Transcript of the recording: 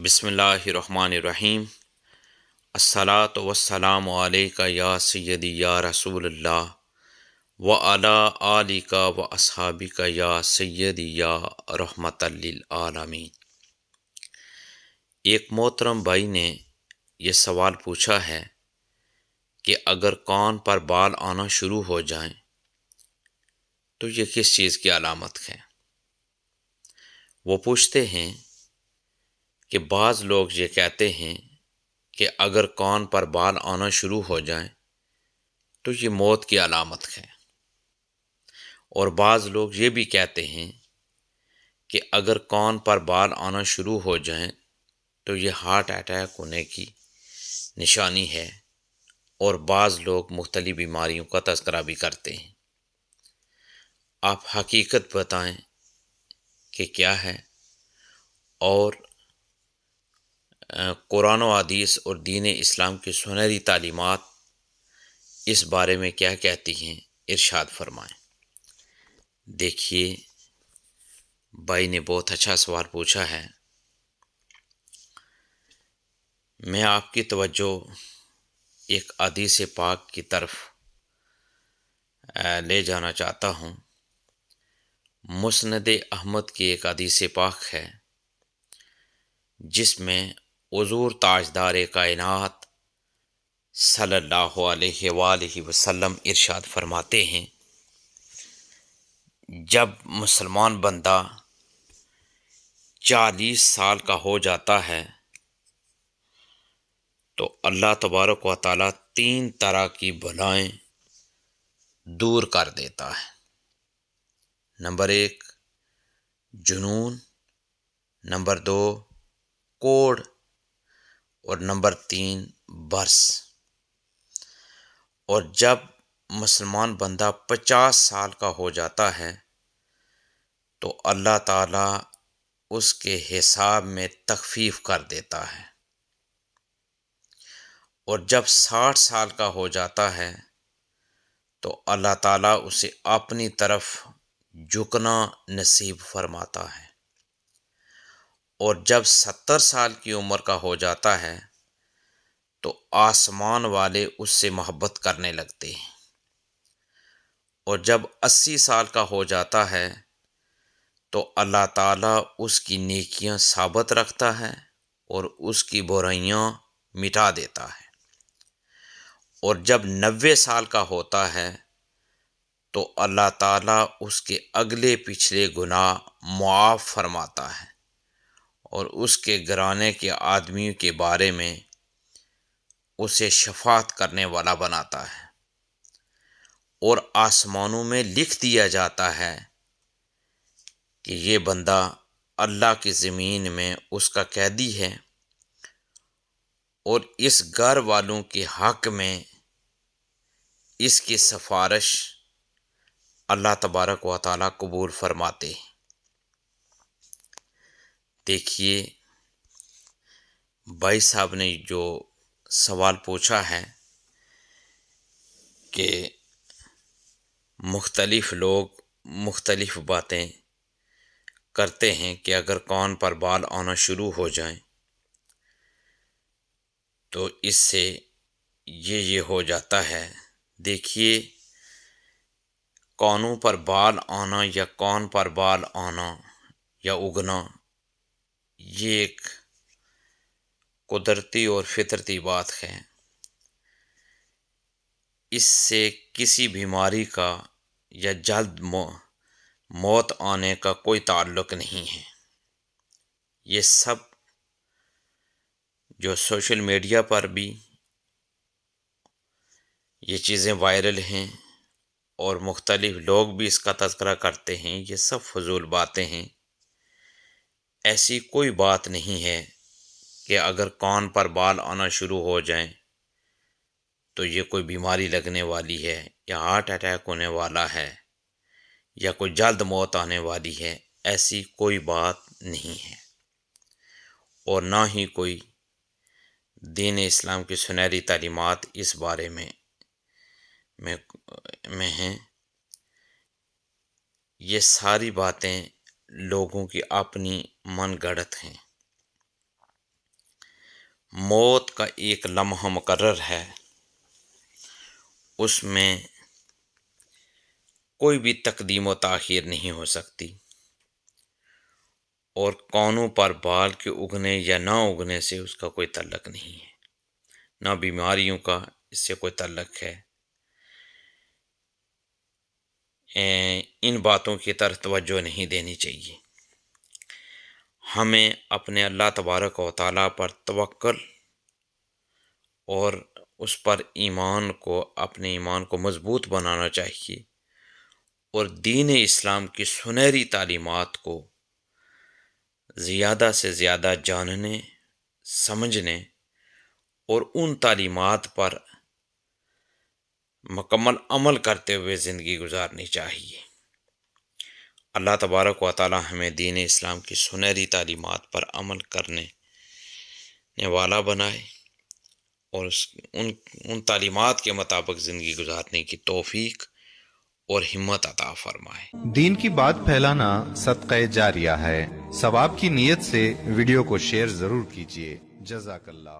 بسم اللہ الرحمن الرحیم۔ الصلاۃ والسلام علیکہ یا سیدی یا رسول اللہ وعلی آلک و اصحابک یا سیدی یا رحمت للعالمین۔ ایک محترم بھائی نے یہ سوال پوچھا ہے کہ اگر کان پر بال آنا شروع ہو جائیں تو یہ کس چیز کی علامت ہے؟ وہ پوچھتے ہیں کہ بعض لوگ یہ کہتے ہیں کہ اگر کان پر بال آنا شروع ہو جائیں تو یہ موت کی علامت ہے، اور بعض لوگ یہ بھی کہتے ہیں کہ اگر کان پر بال آنا شروع ہو جائیں تو یہ ہارٹ اٹیک ہونے کی نشانی ہے، اور بعض لوگ مختلف بیماریوں کا تذکرہ بھی کرتے ہیں۔ آپ حقیقت بتائیں کہ کیا ہے، اور قرآن و حدیث اور دین اسلام کی سنہری تعلیمات اس بارے میں کیا کہتی ہیں، ارشاد فرمائیں۔ دیکھیے، بھائی نے بہت اچھا سوال پوچھا ہے۔ میں آپ کی توجہ ایک حدیث پاک کی طرف لے جانا چاہتا ہوں۔ مسند احمد کی ایک حدیث پاک ہے جس میں حضور تاجدار کائنات صلی اللہ علیہ وآلہ وسلم ارشاد فرماتے ہیں، جب مسلمان بندہ 40 سال کا ہو جاتا ہے تو اللہ تبارک و تعالیٰ 3 طرح کی بلائیں دور کر دیتا ہے۔ نمبر 1 جنون، نمبر 2 کوڑ، اور نمبر 3 برس۔ اور جب مسلمان بندہ 50 سال کا ہو جاتا ہے تو اللہ تعالیٰ اس کے حساب میں تخفیف کر دیتا ہے، اور جب 60 سال کا ہو جاتا ہے تو اللہ تعالیٰ اسے اپنی طرف جھکنا نصیب فرماتا ہے، اور جب 70 سال کی عمر کا ہو جاتا ہے تو آسمان والے اس سے محبت کرنے لگتے ہیں، اور جب 80 سال کا ہو جاتا ہے تو اللہ تعالیٰ اس کی نیکیاں ثابت رکھتا ہے اور اس کی برائیاں مٹا دیتا ہے، اور جب 90 سال کا ہوتا ہے تو اللہ تعالیٰ اس کے اگلے پچھلے گناہ معاف فرماتا ہے، اور اس کے گھرانے کے آدمیوں کے بارے میں اسے شفاعت کرنے والا بناتا ہے، اور آسمانوں میں لکھ دیا جاتا ہے کہ یہ بندہ اللہ کی زمین میں اس کا قیدی ہے، اور اس گھر والوں کے حق میں اس کی سفارش اللہ تبارک و تعالیٰ قبول فرماتے ہیں۔ دیکھیے، بھائی صاحب نے جو سوال پوچھا ہے کہ مختلف لوگ مختلف باتیں کرتے ہیں کہ اگر کان پر بال آنا شروع ہو جائیں تو اس سے یہ ہو جاتا ہے۔ دیکھیے، کانوں پر بال آنا یا کان پر بال آنا یا اگنا یہ ایک قدرتی اور فطرتی بات ہے۔ اس سے کسی بیماری کا یا جلد موت آنے کا کوئی تعلق نہیں ہے۔ یہ سب جو سوشل میڈیا پر بھی یہ چیزیں وائرل ہیں اور مختلف لوگ بھی اس کا تذکرہ کرتے ہیں، یہ سب فضول باتیں ہیں۔ ایسی کوئی بات نہیں ہے کہ اگر کان پر بال آنا شروع ہو جائیں تو یہ کوئی بیماری لگنے والی ہے یا ہارٹ اٹیک ہونے والا ہے یا کوئی جلد موت آنے والی ہے۔ ایسی کوئی بات نہیں ہے، اور نہ ہی کوئی دین اسلام کی سنہری تعلیمات اس بارے میں ہیں۔ یہ ساری باتیں لوگوں کی اپنی من گڑت ہیں۔ موت کا ایک لمحہ مقرر ہے، اس میں کوئی بھی تقدیم و تاخیر نہیں ہو سکتی، اور کونوں پر بال کے اگنے یا نہ اگنے سے اس کا کوئی تعلق نہیں ہے، نہ بیماریوں کا اس سے کوئی تعلق ہے۔ ان باتوں کی طرف توجہ نہیں دینی چاہیے۔ ہمیں اپنے اللہ تبارک و تعالیٰ پر توکل اور اس پر اپنے ایمان کو مضبوط بنانا چاہیے، اور دین اسلام کی سنہری تعلیمات کو زیادہ سے زیادہ جاننے، سمجھنے اور ان تعلیمات پر مکمل عمل کرتے ہوئے زندگی گزارنی چاہیے۔ اللہ تبارک و تعالی ہمیں دین اسلام کی سنہری تعلیمات پر عمل کرنے والا بنائے، اور ان تعلیمات کے مطابق زندگی گزارنے کی توفیق اور ہمت عطا فرمائے۔ دین کی بات پھیلانا صدقہ جاریہ ہے، ثواب کی نیت سے ویڈیو کو شیئر ضرور کیجیے۔ جزاک اللہ۔